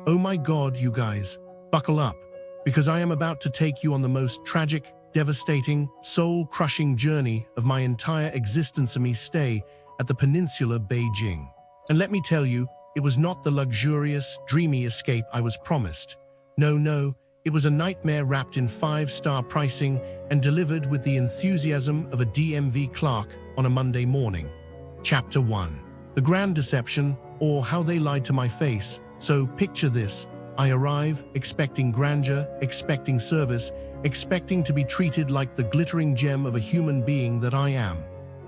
Oh my God, you guys, buckle up, because I am about to take you on the most tragic, devastating, soul-crushing journey of my entire existence and me stay at the Peninsula Beijing. And let me tell you, it was not the luxurious, dreamy escape I was promised. No, it was a nightmare wrapped in 5-star pricing and delivered with the enthusiasm of a DMV clerk on a Monday morning. Chapter 1. The Grand Deception, or How They Lied to My Face. So picture this. I arrive, expecting grandeur, expecting service, expecting to be treated like the glittering gem of a human being that I am.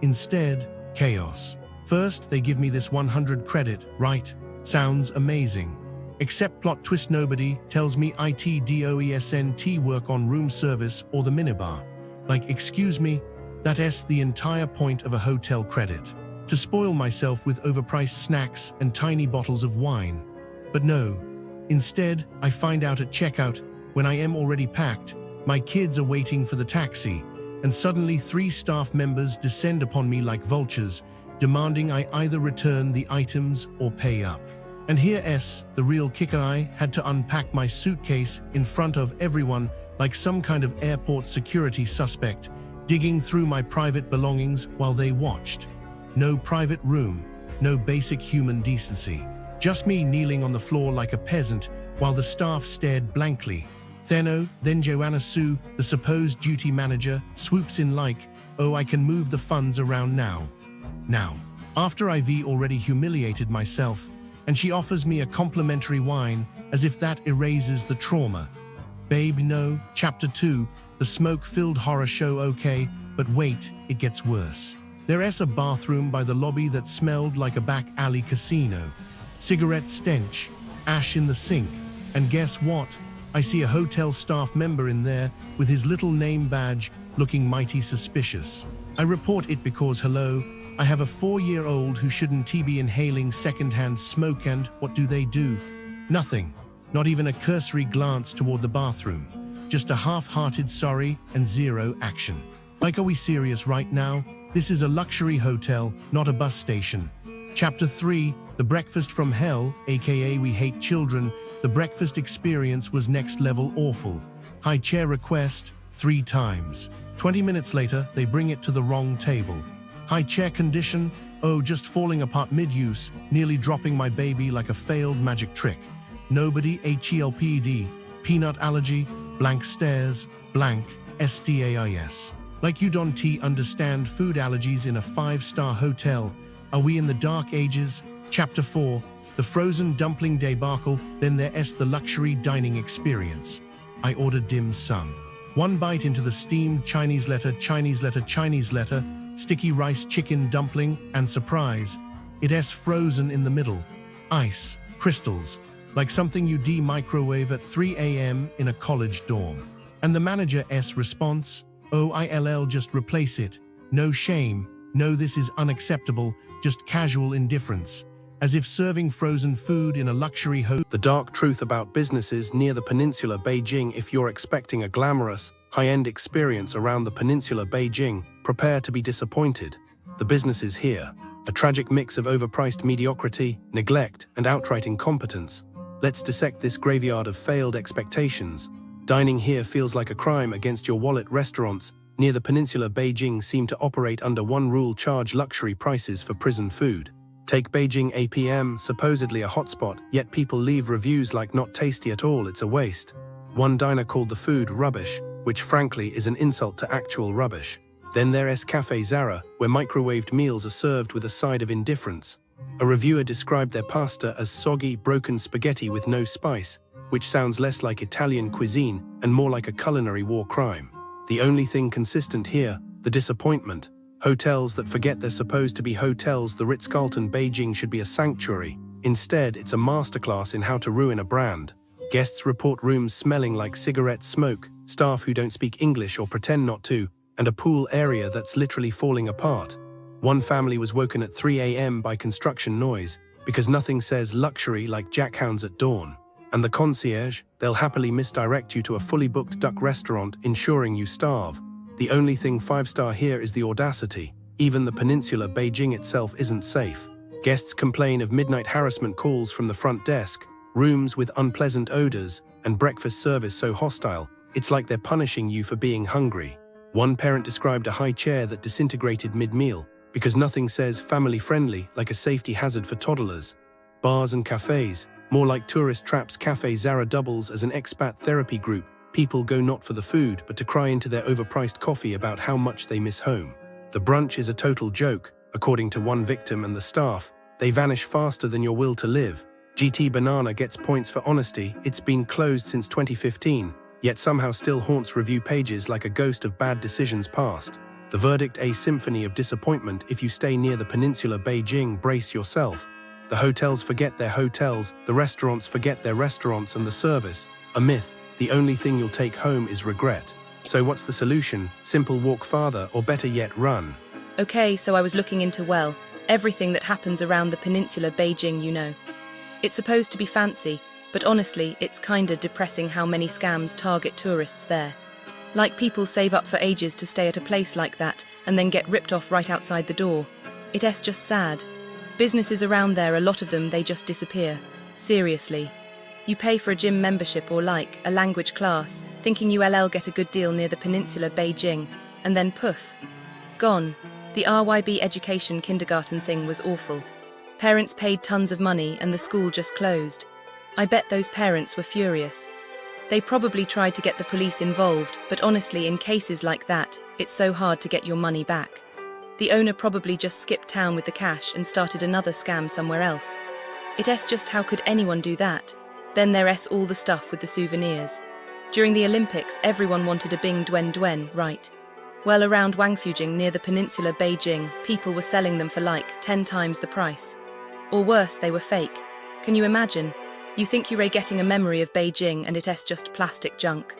Instead, chaos. First, they give me this 100 credit, right? Sounds amazing. Except plot twist, nobody tells me ITDOESNT work on room service or the minibar. Like, excuse me, that's the entire point of a hotel credit. To spoil myself with overpriced snacks and tiny bottles of wine. But no. Instead, I find out at checkout, when I am already packed, my kids are waiting for the taxi, and suddenly 3 staff members descend upon me like vultures, demanding I either return the items or pay up. And here's the real kicker. I had to unpack my suitcase in front of everyone like some kind of airport security suspect, digging through my private belongings while they watched. No private room, no basic human decency. Just me kneeling on the floor like a peasant while the staff stared blankly. Then Joanna Sue, the supposed duty manager, swoops in like, oh, I can move the funds around now. After I've already humiliated myself, and she offers me a complimentary wine as if that erases the trauma. Babe, no. Chapter 2, the smoke-filled horror show. Okay, but wait, it gets worse. There's a bathroom by the lobby that smelled like a back alley casino. Cigarette stench, ash in the sink, and guess what? I see a hotel staff member in there with his little name badge looking mighty suspicious. I report it because, hello, I have a 4-year-old who shouldn't be inhaling secondhand smoke, and what do? Nothing. Not even a cursory glance toward the bathroom. Just a half-hearted sorry and zero action. Like, are we serious right now? This is a luxury hotel, not a bus station. Chapter 3, The Breakfast from Hell, aka We Hate Children. The breakfast experience was next level awful. High chair request, 3 times. 20 minutes later, they bring it to the wrong table. High chair condition, oh, just falling apart mid-use, nearly dropping my baby like a failed magic trick. Nobody HELPD, peanut allergy, blank stares, blank, STAIS. Like you don't understand food allergies in a 5-star hotel. Are we in the dark ages? Chapter 4, The Frozen Dumpling Debacle. Then there's the luxury dining experience. I ordered dim sum. 1 bite into the steamed Chinese letter, sticky rice chicken dumpling, and surprise, it's frozen in the middle. Ice, crystals, like something you microwave at 3 a.m. in a college dorm. And the manager's response, oh, I'll just replace it. No shame, no, this is unacceptable, just casual indifference. As if serving frozen food in a luxury hotel. The dark truth about businesses near the Peninsula Beijing. If you're expecting a glamorous, high-end experience around the Peninsula Beijing, prepare to be disappointed. The business is here. A tragic mix of overpriced mediocrity, neglect, and outright incompetence. Let's dissect this graveyard of failed expectations. Dining here feels like a crime against your wallet. Restaurants near the Peninsula Beijing seem to operate under one rule: charge luxury prices for prison food. Take Beijing APM, supposedly a hotspot, yet people leave reviews like not tasty at all, it's a waste. One diner called the food rubbish, which frankly is an insult to actual rubbish. Then there's Cafe Zara, where microwaved meals are served with a side of indifference. A reviewer described their pasta as soggy, broken spaghetti with no spice, which sounds less like Italian cuisine and more like a culinary war crime. The only thing consistent here, the disappointment. Hotels that forget they're supposed to be hotels. The Ritz-Carlton Beijing should be a sanctuary. Instead, it's a masterclass in how to ruin a brand. Guests report rooms smelling like cigarette smoke, staff who don't speak English or pretend not to, and a pool area that's literally falling apart. One family was woken at 3 a.m. by construction noise, because nothing says luxury like jackhounds at dawn. And the concierge, they'll happily misdirect you to a fully booked duck restaurant, ensuring you starve. The only thing 5-star here is the audacity. Even the Peninsula Beijing itself isn't safe. Guests complain of midnight harassment calls from the front desk, rooms with unpleasant odors, and breakfast service so hostile, it's like they're punishing you for being hungry. One parent described a high chair that disintegrated mid-meal, because nothing says family-friendly like a safety hazard for toddlers. Bars and cafes, more like tourist traps. Cafe Zara doubles as an expat therapy group. People go not for the food, but to cry into their overpriced coffee about how much they miss home. The brunch is a total joke, according to one victim and the staff. They vanish faster than your will to live. GT Banana gets points for honesty. It's been closed since 2015, yet somehow still haunts review pages like a ghost of bad decisions past. The verdict: a symphony of disappointment. If you stay near the Peninsula Beijing, brace yourself. The hotels forget their hotels, the restaurants forget their restaurants, and the service, a myth. The only thing you'll take home is regret. So what's the solution? Simple: walk farther, or better yet, run. Okay, so I was looking into, well, everything that happens around the Peninsula Beijing, you know. It's supposed to be fancy, but honestly, it's kinda depressing how many scams target tourists there. Like, people save up for ages to stay at a place like that and then get ripped off right outside the door. It's just sad. Businesses around there, a lot of them, they just disappear. Seriously. You pay for a gym membership or like a language class, thinking you'll get a good deal near the Peninsula Beijing, and then poof. Gone. The RYB education kindergarten thing was awful. Parents paid tons of money and the school just closed. I bet those parents were furious. They probably tried to get the police involved, but honestly, in cases like that, it's so hard to get your money back. The owner probably just skipped town with the cash and started another scam somewhere else. It's just, how could anyone do that? Then there's all the stuff with the souvenirs. During the Olympics, everyone wanted a Bing Duen Duen, right? Well, around Wangfujing near the Peninsula Beijing, people were selling them for like 10 times the price. Or worse, they were fake. Can you imagine? You think you're getting a memory of Beijing and it's just plastic junk.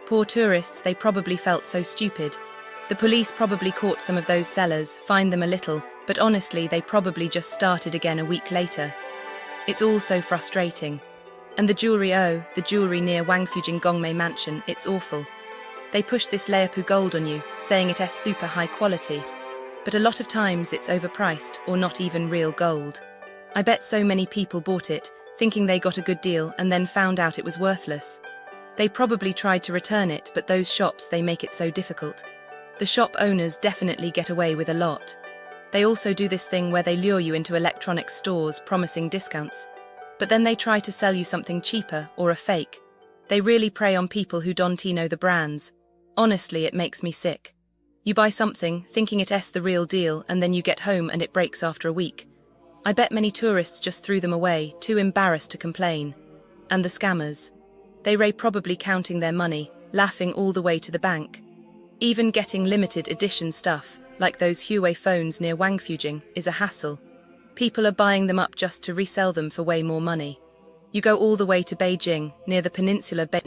Poor tourists, they probably felt so stupid. The police probably caught some of those sellers, fined them a little, but honestly, they probably just started again a week later. It's all so frustrating. And the jewelry near Wangfujing Gongmei Mansion, it's awful. They push this Leopu gold on you, saying it's super high quality. But a lot of times it's overpriced or not even real gold. I bet so many people bought it, thinking they got a good deal and then found out it was worthless. They probably tried to return it, but those shops, they make it so difficult. The shop owners definitely get away with a lot. They also do this thing where they lure you into electronics stores promising discounts, but then they try to sell you something cheaper or a fake. They really prey on people who don't know the brands. Honestly, it makes me sick. You buy something, thinking it's the real deal, and then you get home and it breaks after a week. I bet many tourists just threw them away, too embarrassed to complain. And the scammers. They probably counting their money, laughing all the way to the bank. Even getting limited edition stuff, like those Huawei phones near Wangfujing, is a hassle. People are buying them up just to resell them for way more money. You go all the way to Beijing, near the Peninsula Beijing.